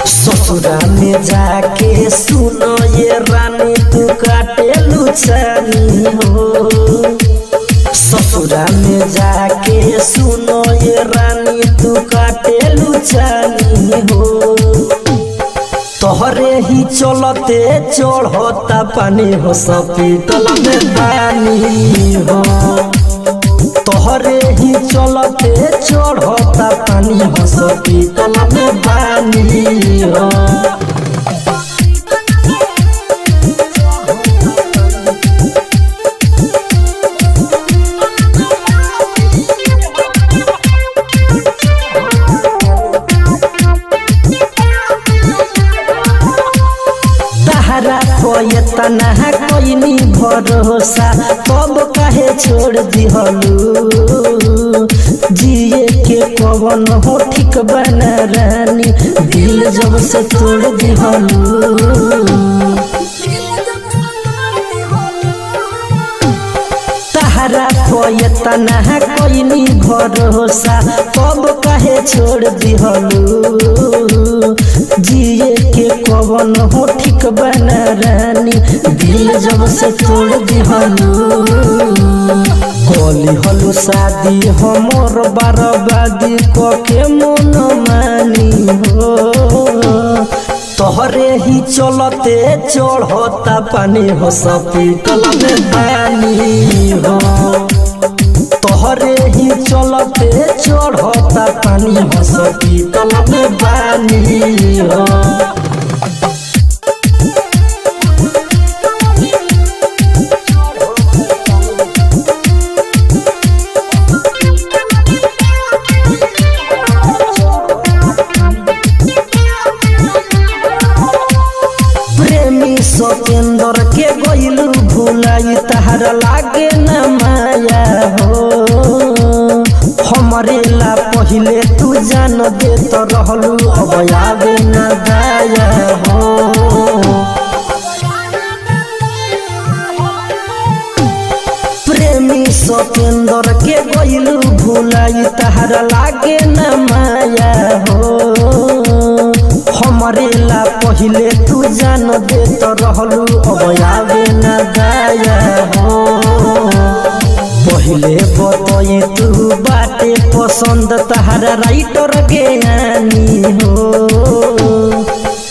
ससुरा में जाके सुनो ये रानी तू काटे लुचानी हो। ससुरा में जाके सुनो ये रानी तू काटे लुचानी हो। तोहरे ही चलते चढ़ता पानी हो हॉस्पिटल में पानी हो। तोहरे ही चलते चढ़ता पानी हॉस्पिटल में पानी हो। तहरा कोई तना कोई नी भरोसा तब काहे छोड़ दिहलू। जिए के कवन हो ठीक बना रानी दिल जब से तोड़ दिहलू। तहरा कोई तना कोई नी भरोसा तब काहे छोड़ दिहलू। जिए के कवन हो ठीक बना रानी दिल जब से तोड़ दिहलू। कोली हलू शादी हमर बर्बादी के मन मानी हो। तोहरे ही चलते चढ़ता पानी हॉस्पिटल में पानी हो। तोहरे ही चलते चढ़ता पानी हॉस्पिटल में पानी हो। सतेंद्र के गइलू भुलाई तहरा लागे न माया हो। हमरे ला पहिले तू जान दे तो रहलू अब आवे न दाया हो। प्रेमी सतेंद्र के गइलू भुलाई तहरा लागे न माया हो। हमरे ला पहिले तू जान दे तो रहलू अब आवे न दाया हो। पहिले बतई तू बाटे पसंद तहरा राइटर ज्ञानी हो।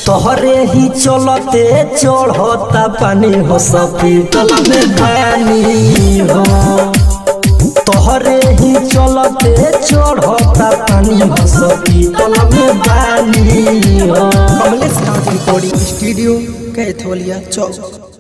तोहरे ही चलते चढ़ता पानी हॉस्पिटल में पानी हो। तोहरे ही चलते चढ़ता पानी हॉस्पिटल में पानी हो। कमलेश नाथ रिकॉर्डिंग स्टूडियो कैथोलिया चौक।